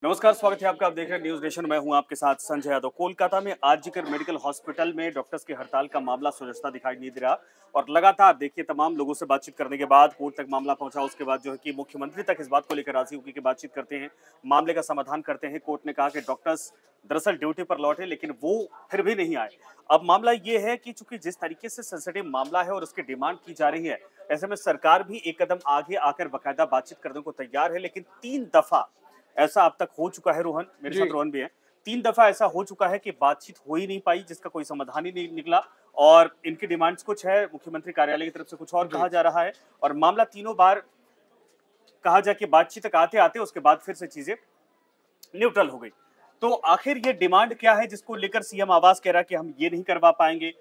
नमस्कार, स्वागत है आपका। आप देख रहे हैं न्यूज नेशन। मैं हूं आपके साथ संजय यादव। कोलकाता में आरजीकर मेडिकल हॉस्पिटल में डॉक्टर्स की हड़ताल का मामला सुलझता दिखाई नहीं दे रहा और लगातार देखिए तमाम लोगों से बातचीत करने के बाद कोर्ट तक मामला पहुंचा। उसके बाद जो है कि मुख्यमंत्री तक इस बात को लेकर राजी होकर के बातचीत करते हैं, मामले का समाधान करते हैं। कोर्ट ने कहा कि डॉक्टर्स दरअसल ड्यूटी पर लौटे लेकिन वो फिर भी नहीं आए। अब मामला ये है कि चूंकि जिस तरीके से सेंसिटिव मामला है और उसकी डिमांड की जा रही है, ऐसे में सरकार भी एक कदम आगे आकर बाकायदा बातचीत करने को तैयार है। लेकिन 3 दफा ऐसा अब तक हो चुका है। रोहन, मेरे साथ रोहन भी है। 3 दफा ऐसा हो चुका है कि बातचीत हो ही नहीं पाई, जिसका कोई समाधान ही नहीं निकला और इनकी डिमांड्स कुछ है, मुख्यमंत्री कार्यालय की तरफ से कुछ और कहा जा रहा है और मामला तीनों बार कहा जाए कि बातचीत तक आते आते उसके बाद फिर से चीजें न्यूट्रल हो गई। तो आखिर ये डिमांड क्या है जिसको लेकर सीएम आवास कह रहा है कि हम ये नहीं करवा पाएंगे?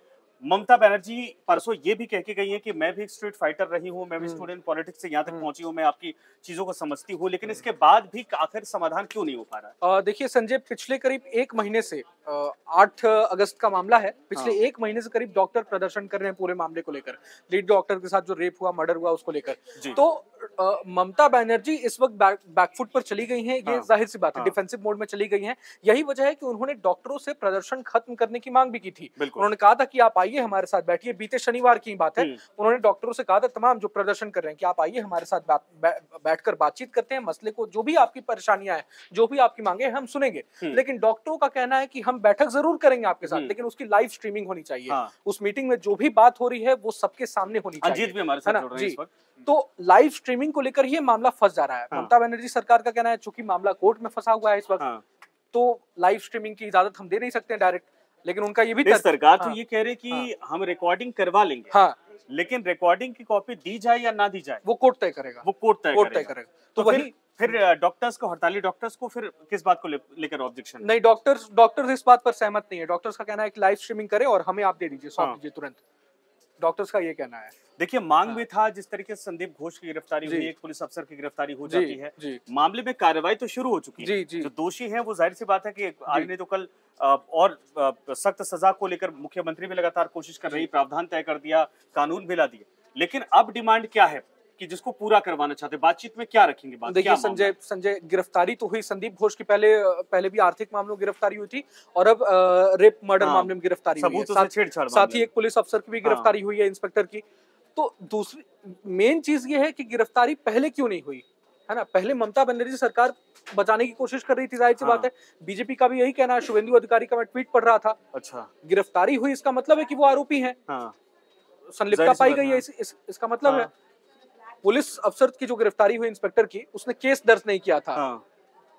ममता बनर्जी परसों ये भी कह के गई है कि मैं भी एक स्ट्रीट फाइटर रही हूं, मैं भी स्टूडेंट पॉलिटिक्स से यहाँ तक पहुंची हूं, मैं आपकी चीजों को समझती हूं, लेकिन इसके बाद भी आखिर समाधान क्यों नहीं हो पा रहा है? देखिए संजय, पिछले करीब 1 महीने से 8 अगस्त का मामला है। पिछले 1 महीने से करीब डॉक्टर प्रदर्शन कर रहे हैं पूरे मामले को लेकर। लीड डॉक्टर के साथ जो रेप हुआ, मर्डर हुआ, उसको लेकर। तो ममता बनर्जी इस वक्त बैकफुट पर चली गई हैं। ये जाहिर सी बात है, डिफेंसिव मोड में चली गई हैं। यही वजह है कि उन्होंने डॉक्टरों से प्रदर्शन खत्म करने की मांग भी की थी। उन्होंने कहा था कि आप आइए हमारे साथ बैठिए। बीते शनिवार की बात है, उन्होंने डॉक्टरों से कहा था, तमाम जो प्रदर्शन कर रहे हैं, कि आप आइए हमारे साथ बैठकर बातचीत करते हैं, मसले को, जो भी आपकी परेशानियां हैं, जो भी आपकी मांगे हैं, हम सुनेंगे। लेकिन डॉक्टरों का कहना है कि हम बैठक जरूर करेंगे आपके साथ, लेकिन उसकी लाइव स्ट्रीमिंग होनी चाहिए। उस मीटिंग में जो भी बात हो रही है वो सबके सामने होनी चाहिए। अजीत भी हमारे साथ जुड़ रहे हैं इस वक्त। तो लाइव स्ट्रीमिंग को लेकर ये मामला फंस जा रहा है। ममता बनर्जी सरकार का कहना है, चूंकि मामला कोर्ट में फंसा हुआ है इस वक्त, तो लाइव स्ट्रीमिंग की इजाजत हम दे नहीं सकते डायरेक्ट। लेकिन उनका ये भी सरकार तो ये कह रही कि हम रिकॉर्डिंग करवा लेंगे, लेकिन रिकॉर्डिंग की कॉपी दी जाए या ना दी जाए वो कोर्ट तय करेगा। वो कोर्ट तय करेगा। तो फिर डॉक्टर्स को, हड़ताली डॉक्टर्स को फिर किस बात को लेकर ऑब्जेक्शन? नहीं, डॉक्टर्स इस बात पर सहमत नहीं है। डॉक्टर्स का कहना है कि लाइव स्ट्रीमिंग करें और हमें आप दे दीजिए, सौंप दीजिए तुरंत। डॉक्टर्स का ये कहना है। देखिए, मांग में था जिस तरीके से संदीप घोष की गिरफ्तारी हुई, एक पुलिस अफसर की गिरफ्तारी हो जाती है, मामले में कार्रवाई तो शुरू हो चुकी है। जो दोषी हैं वो जाहिर सी बात है कि आज नहीं तो कल और सख्त सजा को लेकर मुख्यमंत्री भी लगातार कोशिश कर रही, प्रावधान तय कर दिया, कानून भी ला दिए। लेकिन अब डिमांड क्या है कि जिसको पूरा करवाना चाहते? बातचीत में क्या रखेंगे बात? देखिए संजय, गिरफ्तारी तो हुई संदीप घोष की, पहले भी आर्थिक मामलों में गिरफ्तारी हुई थी और अब रेप मर्डर मामले में गिरफ्तारी हुई है। साथ ही एक पुलिस अफसर की भी गिरफ्तारी हुई है, इंस्पेक्टर की। तो दूसरी मेन चीज ये है कि गिरफ्तारी पहले क्यों नहीं हुई, है ना? पहले ममता बनर्जी सरकार बचाने की कोशिश कर रही थी, जाहिर सी बात है। बीजेपी का भी यही कहना है। शुभेंदु अधिकारी का मैं ट्वीट पढ़ रहा था। अच्छा, गिरफ्तारी हुई इसका मतलब है कि वो आरोपी है, संलिप्तता पाई गई है, इसका मतलब है। पुलिस अफसर की जो गिरफ्तारी हुई, इंस्पेक्टर की, उसने केस दर्ज नहीं किया था।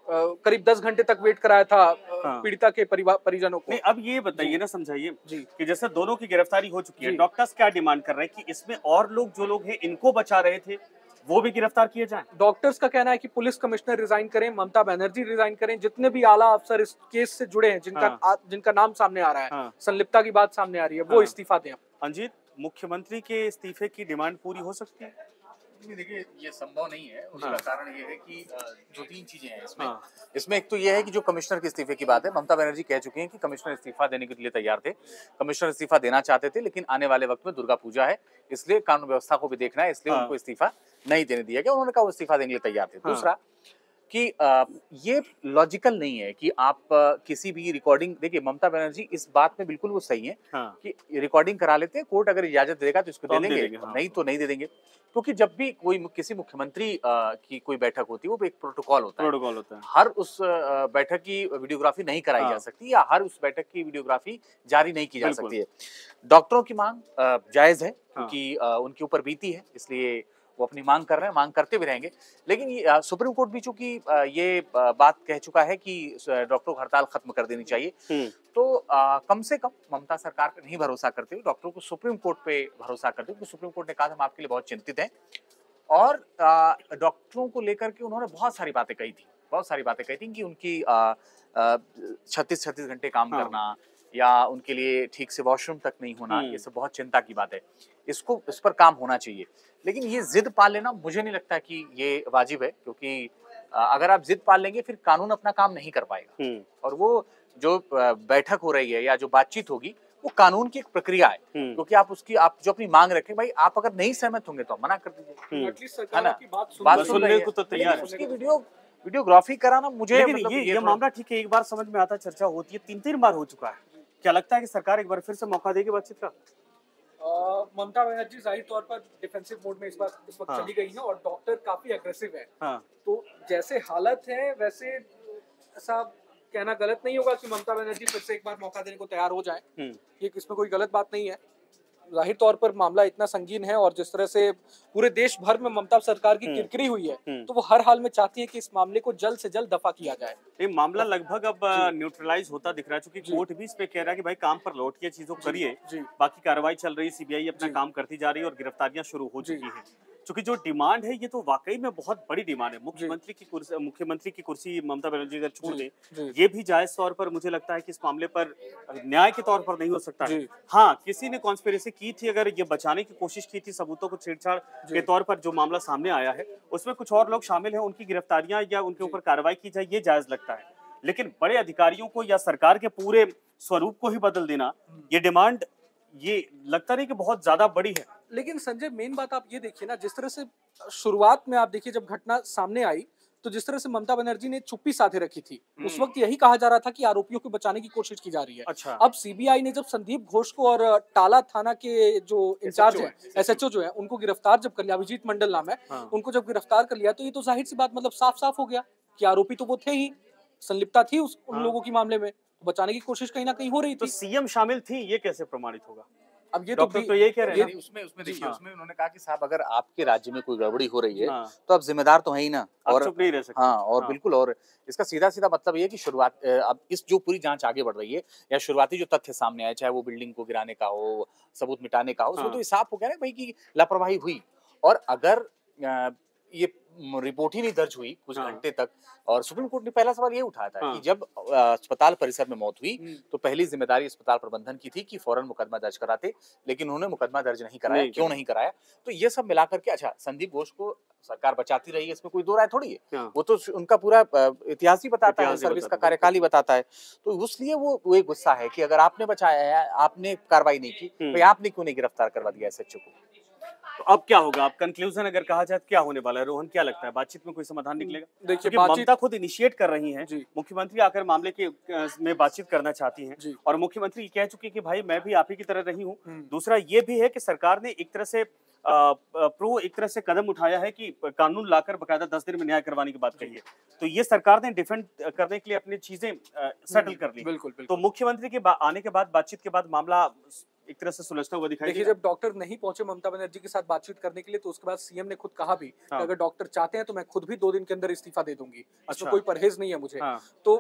करीब 10 घंटे तक वेट कराया था पीड़िता के परिजनों को। नहीं, अब ये बताइए ना, समझाइए कि जैसे दोनों की गिरफ्तारी हो चुकी है, डॉक्टर्स क्या डिमांड कर रहे हैं कि इसमें और लोग, जो लोग हैं इनको बचा रहे थे, वो भी गिरफ्तार किए जाएं? डॉक्टर्स का कहना है कि पुलिस कमिश्नर रिजाइन करें, ममता बनर्जी रिजाइन करें, जितने भी आला अफसर इस केस से जुड़े हैं, जिनका नाम सामने आ रहा है, संलिप्तता की बात सामने आ रही है, वो इस्तीफा दें। अंजीत, मुख्यमंत्री के इस्तीफे की डिमांड पूरी हो सकती है? देखिए, ये संभव नहीं है। उसका कारण ये है कि जो 3 चीजें हैं इसमें एक तो ये है कि जो कमिश्नर के इस्तीफे की बात है, ममता बनर्जी कह चुकी हैं कि कमिश्नर इस्तीफा देने के लिए तैयार थे। कमिश्नर इस्तीफा देना चाहते थे, लेकिन आने वाले वक्त में दुर्गा पूजा है, इसलिए कानून व्यवस्था को भी देखना है, इसलिए उनको इस्तीफा नहीं देने दिया गया। उन्होंने कहा वो इस्तीफा देने के लिए तैयार थे। दूसरा कि ये लॉजिकल नहीं है कि आप किसी भी रिकॉर्डिंग, देखिए ममता बनर्जी इस बात में बिल्कुल वो सही है कि रिकॉर्डिंग करा लेते हैं, कोर्ट अगर इजाजत देगा तो इसको दे देंगे, नहीं तो नहीं दे देंगे। क्योंकि जब भी किसी मुख्यमंत्री की कोई बैठक होती है, वो एक प्रोटोकॉल होता है। हर उस बैठक की वीडियोग्राफी नहीं कराई जा सकती, या हर उस बैठक की वीडियोग्राफी जारी नहीं की जा सकती है। डॉक्टरों की मांग जायज है, क्योंकि उनके ऊपर बीती है, इसलिए वो अपनी मांग कर रहे हैं, मांग करते भी रहेंगे। लेकिन सुप्रीम कोर्ट भी चूंकि ये बात कह चुका है कि डॉक्टरों को हड़ताल खत्म कर देनी चाहिए, तो कम से कम ममता सरकार पर नहीं भरोसा करते हुए डॉक्टरों को सुप्रीम कोर्ट पे भरोसा करते हुए, सुप्रीम कोर्ट ने कहा हम आपके लिए बहुत चिंतित हैं। और डॉक्टरों को लेकर के उन्होंने बहुत सारी बातें कही थी कि उनकी 36 घंटे काम करना, या उनके लिए ठीक से वॉशरूम तक नहीं होना, ये सब बहुत चिंता की बात है। इस पर काम होना चाहिए। लेकिन ये जिद पाल लेना मुझे नहीं लगता कि ये वाजिब है, क्योंकि अगर आप जिद पाल लेंगे फिर कानून अपना काम नहीं कर पाएगा। और वो जो बैठक हो रही है या जो बातचीत होगी, वो कानून की एक प्रक्रिया है। क्योंकि आप जो अपनी मांग रखें, भाई आप अगर नहीं सहमत होंगे तो मना कर दीजिए, है ना? बात सुनने को तो तैयार है। उसकी वीडियो वीडियोग्राफी कराना मुझे लेकिन मतलब ये मामला ठीक है, एक बार समझ में आता, चर्चा होती है, 3-3 बार हो चुका है। क्या लगता है कि सरकार एक बार फिर से मौका देगी बातचीत का? ममता बनर्जी जाहिर तौर पर डिफेंसिव मोड में इस वक्त चली गई है और डॉक्टर काफी अग्रेसिव है। तो जैसे हालत है वैसे ऐसा कहना गलत नहीं होगा कि ममता बनर्जी फिर से एक बार मौका देने को तैयार हो जाए। ये इसमें कोई गलत बात नहीं है। जाहिर तौर पर मामला इतना संगीन है और जिस तरह से पूरे देश भर में ममता सरकार की किरकिरी हुई है, तो वो हर हाल में चाहती है कि इस मामले को जल्द से जल्द दफा किया जाए। ये मामला लगभग अब न्यूट्रलाइज होता दिख रहा है, क्योंकि कोर्ट भी इस पे कह रहा है कि भाई काम पर लौटिए, चीजों को करिए। बाकी कार्रवाई चल रही है, सीबीआई अपना काम करती जा रही है और गिरफ्तारियां शुरू हो चुकी है। क्योंकि जो डिमांड है ये तो वाकई में बहुत बड़ी डिमांड है। मुख्यमंत्री की कुर्सी ममता बनर्जी अगर छोड़ दे, ये भी जायज तौर पर मुझे लगता है कि इस मामले पर न्याय के तौर पर नहीं हो सकता है। हाँ, किसी ने कॉन्स्पिरेसी की थी, अगर ये बचाने की कोशिश की थी, सबूतों को छेड़छाड़ के तौर पर जो मामला सामने आया है उसमें कुछ और लोग शामिल हैं, उनकी गिरफ्तारियां या उनके ऊपर कार्रवाई की जाए, ये जायज लगता है। लेकिन बड़े अधिकारियों को या सरकार के पूरे स्वरूप को ही बदल देना, ये डिमांड, ये लगता नहीं कि बहुत ज्यादा बड़ी है। लेकिन संजय, मेन बात आप ये देखिए ना, जिस तरह से शुरुआत में आप देखिए जब घटना सामने आई तो जिस तरह से ममता बनर्जी ने चुप्पी साधे रखी थी, उस वक्त यही कहा जा रहा था कि आरोपियों को बचाने की कोशिश की जा रही है। अच्छा। अब सीबीआई ने जब संदीप घोष को और टाला थाना के जो इंचार्ज है, एसएचओ जो है, उनको गिरफ्तार जब कर लिया, अभिजीत मंडल नाम है, उनको जब गिरफ्तार कर लिया तो ये तो जाहिर सी बात मतलब साफ साफ हो गया कि आरोपी तो वो थे ही, संलिप्तता थी उन लोगों की मामले में, बचाने की कोशिश कहीं ना कहीं हो रही थी। तो सीएम शामिल थी, ये कैसे प्रमाणित होगा? अब ये डॉक्टर तो यही कह रहे हैं। उसमें देखिए, उसमें उन्होंने कहा कि साहब अगर आपके राज्य में कोई गड़बड़ी हो रही है तो आप जिम्मेदार तो है ही ना, और चुप नहीं रह सकते। हाँ, और बिल्कुल, और इसका सीधा सीधा मतलब ये है कि शुरुआत, अब इस जो पूरी जांच आगे बढ़ रही है या शुरुआती जो तथ्य सामने आए, चाहे वो बिल्डिंग को गिराने का हो, सबूत मिटाने का हो, उसमें तो ये साफ हो गया ना भाई कि लापरवाही हुई। और अगर ये रिपोर्ट ही नहीं दर्ज हुई कुछ घंटे तक, और सुप्रीम कोर्ट ने पहला सवाल ये उठाया था कि जब अस्पताल परिसर में मौत हुई तो पहली जिम्मेदारी अस्पताल प्रबंधन की थी कि फौरन मुकदमा दर्ज कराते, लेकिन उन्होंने मुकदमा दर्ज नहीं कराया। क्यों नहीं कराया? तो ये सब मिलाकर के, अच्छा, संदीप घोष को सरकार बचाती रही है, इसमें कोई दो राय थोड़ी है, वो तो उनका पूरा इतिहास ही बताता है, सर्विस का कार्यकाल ही बताता है। तो इसलिए वो एक गुस्सा है कि अगर आपने बचाया है, आपने कार्रवाई नहीं की, भाई आपने क्यों नहीं गिरफ्तार करवा दिया एसएचओ को? तो अब क्या होगा? आप कंक्लूजन अगर कहा जाए क्या होने वाला है? रोहन, क्या लगता है, बातचीत में कोई समाधान निकलेगा? देखिए, ममता खुद इनिशिएट कर रही हैं, मुख्यमंत्री आकर मामले के में बातचीत करना चाहती हैं, और मुख्यमंत्री कह चुकी है कि भाई मैं भी आप ही की तरह रही हूँ। दूसरा ये भी है कि सरकार ने एक तरह से कदम उठाया है कि कानून लाकर बकायदा 10 दिन में न्याय करवाने की बात कही है। तो ये सरकार ने डिफेंड करने के लिए अपनी चीजें सेटल कर ली। बिल्कुल। तो मुख्यमंत्री के आने के बाद, बातचीत के बाद मामला एक तरह से सुलझता हुआ दिखाई देखिए, जब डॉक्टर नहीं पहुंचे ममता बनर्जी के साथ बातचीत करने के लिए, तो उसके बाद सीएम ने खुद कहा भी कि अगर डॉक्टर चाहते हैं तो मैं खुद भी 2 दिन के अंदर इस्तीफा दे दूंगी, इसमें कोई परहेज नहीं है मुझे। तो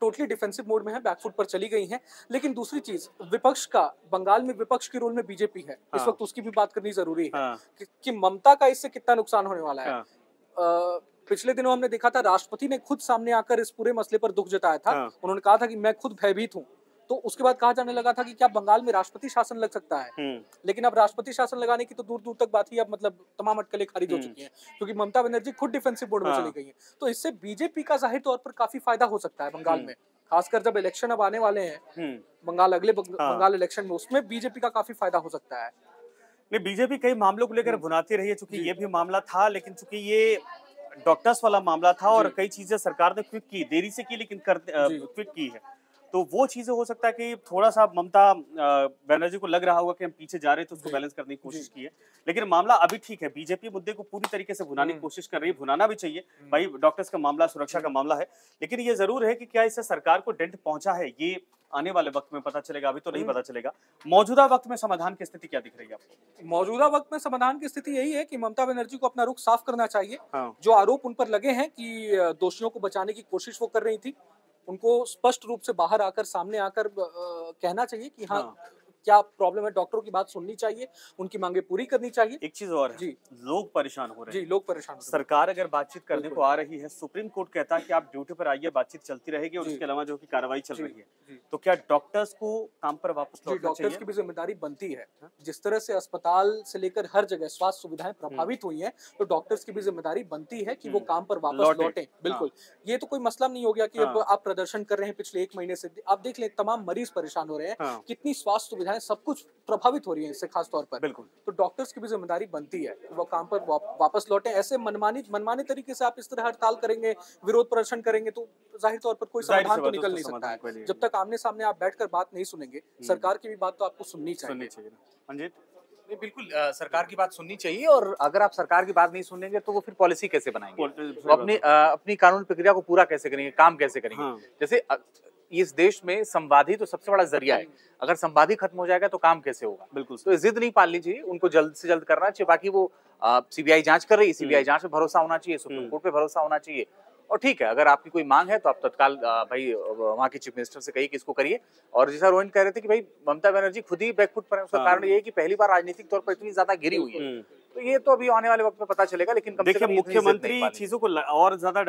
टोटली डिफेंसिव मोड में है, बैकफुट पर चली गई हैं। लेकिन दूसरी चीज, विपक्ष का, बंगाल में विपक्ष के रोल में बीजेपी है, इस वक्त उसकी भी बात करनी जरूरी है कि ममता का इससे कितना नुकसान होने वाला है। पिछले दिनों हमने देखा था, राष्ट्रपति ने खुद सामने आकर इस पूरे मसले पर दुख जताया था। उन्होंने कहा था कि मैं खुद भयभीत हूँ। तो उसके बाद कहा जाने लगा था कि क्या बंगाल में राष्ट्रपति शासन लग सकता है, लेकिन अब राष्ट्रपति शासन लगाने की तो दूर दूर तक बात ही अब मतलब तमाम अटकलें खारिज हो चुकी हैं, क्योंकि ममता बनर्जी खुद डिफेंसिव मोड में चली गई हैं। तो इससे बीजेपी का जाहिर तौर पर काफी फायदा हो सकता है बंगाल में, खासकर जब इलेक्शन अब आने वाले हैं बंगाल, अगले बंगाल इलेक्शन में, उसमें बीजेपी का काफी फायदा हो सकता है। नहीं, बीजेपी कई मामलों को लेकर भुनाती रही है, चूंकि ये भी मामला था, लेकिन चूंकि ये डॉक्टर्स वाला मामला था और कई चीजें सरकार ने क्विक की, देरी से की, लेकिन क्विक की है, तो वो चीजें हो सकता है कि थोड़ा सा ममता बनर्जी को लग रहा होगा कि हम पीछे जा रहे हैं, तो उसको बैलेंस करने की कोशिश की है। लेकिन मामला अभी ठीक है, बीजेपी मुद्दे को पूरी तरीके से भुनाने की कोशिश कर रही है, भुनाना भी चाहिए भाई, डॉक्टर्स का मामला सुरक्षा का मामला है। लेकिन ये जरूर है कि क्या इससे सरकार को डेंट पहुंचा है, ये आने वाले वक्त में पता चलेगा, अभी तो नहीं पता चलेगा। मौजूदा वक्त में समाधान की स्थिति क्या दिख रही है आपको? मौजूदा वक्त में समाधान की स्थिति यही है कि ममता बनर्जी को अपना रुख साफ करना चाहिए। जो आरोप उन पर लगे हैं कि दोषियों को बचाने की कोशिश वो कर रही थी, उनको स्पष्ट रूप से बाहर आकर, सामने आकर कहना चाहिए कि हाँ क्या प्रॉब्लम है, डॉक्टरों की बात सुननी चाहिए, उनकी मांगे पूरी करनी चाहिए। एक चीज और है जी, लोग परेशान हो रहे हैं। जी, लोग परेशान हो रहे हैं। सरकार अगर बातचीत करने को आ रही है, सुप्रीम कोर्ट कहता है कि आप ड्यूटी पर आइए, बातचीत चलती रहेगी, और उसके अलावा जो की कार्रवाई चल रही है, तो क्या डॉक्टर्स को काम पर वापस लौटना चाहिए? डॉक्टर्स की भी जिम्मेदारी बनती है। जिस तरह से अस्पताल से लेकर हर जगह स्वास्थ्य सुविधाएं प्रभावित हुई हैं, तो डॉक्टर्स की भी जिम्मेदारी बनती है कि वो काम पर वापस लौटें। बिल्कुल, ये तो कोई मसला नहीं हो गया कि अब आप प्रदर्शन कर रहे हैं पिछले 1 महीने से। आप देख लें, तमाम मरीज परेशान हो रहे हैं, कितनी स्वास्थ्य सुविधाएं सुविधाएं सब कुछ प्रभावित हो रही है इससे खास तौर पर। बिल्कुल। तो डॉक्टर्स की भी जिम्मेदारी बनती है वो काम पर वापस लौटे। ऐसे मनमानी तरीके से आप इस तरह हड़ताल करेंगे, विरोध प्रदर्शन करेंगे तो जाहिर तौर पर कोई समाधान तो निकल नहीं सकता है। जब तक आमने सामने आप बैठकर बात नहीं सुनेंगे, सरकार की भी बात तो आपको सुननी चाहिए। मंजीत? नहीं, बिल्कुल सरकार की बात सुननी चाहिए, और अगर आप सरकार की बात नहीं सुनेंगे तो वो फिर पॉलिसी कैसे बनाएंगे, वो अपनी कानूनी प्रक्रिया को पूरा कैसे करेंगे, काम कैसे करेंगे। हाँ। जैसे इस देश में संवाद ही तो सबसे बड़ा जरिया है, अगर संवाद ही खत्म हो जाएगा तो काम कैसे होगा। बिल्कुल। तो जिद नहीं पालनी चाहिए, उनको जल्द से जल्द करना चाहिए। बाकी वो सीबीआई जांच कर रही है, सीबीआई जांच पे भरोसा होना चाहिए, सुप्रीम कोर्ट पे भरोसा होना चाहिए। और ठीक है, अगर आपकी कोई मांग है तो आप तत्काल भाई वहाँ के चीफ मिनिस्टर से कहिए कि इसको करिए। और जैसा रोहित कह रहे थे कि भाई ममता बनर्जी खुद ही बैकफुट पर है, उसका कारण ये है कि पहली बार राजनीतिक तौर पर इतनी ज्यादा गिरी हुई है। तो ये तो अभी आने वाले वक्त में पता चलेगा, लेकिन देखिए मुख्यमंत्री चीजों को और ज्यादा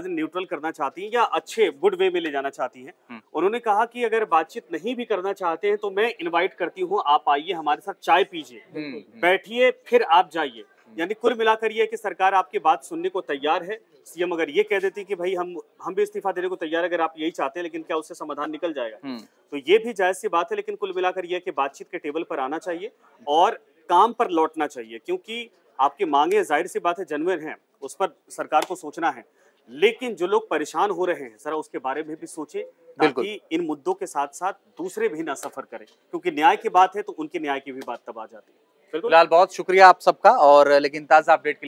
न्यूट्रल करना चाहती हैं या अच्छे गुड वे में ले जाना चाहती हैं। उन्होंने कहा कि अगर बातचीत नहीं भी करना चाहते हैं तो मैं इनवाइट करती हूँ, आप आइए हमारे साथ चाय पीजिए, बैठिए, फिर आप जाइए। यानी कुल मिलाकर ये कि सरकार आपकी बात सुनने को तैयार है। सीएम अगर ये कह देती कि भाई हम भी इस्तीफा देने को तैयार है अगर आप यही चाहते हैं, लेकिन क्या उससे समाधान निकल जाएगा? तो ये भी जायज सी बात है, लेकिन कुल मिलाकर ये कि बातचीत के टेबल पर आना चाहिए और काम पर लौटना चाहिए, क्योंकि आपकी मांगे जाहिर सी बात है जेन्युइन हैं, उस पर सरकार को सोचना है। लेकिन जो लोग परेशान हो रहे हैं जरा उसके बारे में भी सोचे, ताकि इन मुद्दों के साथ साथ दूसरे भी ना सफर करें, क्योंकि न्याय की बात है तो उनके न्याय की भी बात तब आ जाती है। फिलहाल बहुत शुक्रिया आप सबका, और लेकिन ताज़ा अपडेट के लिए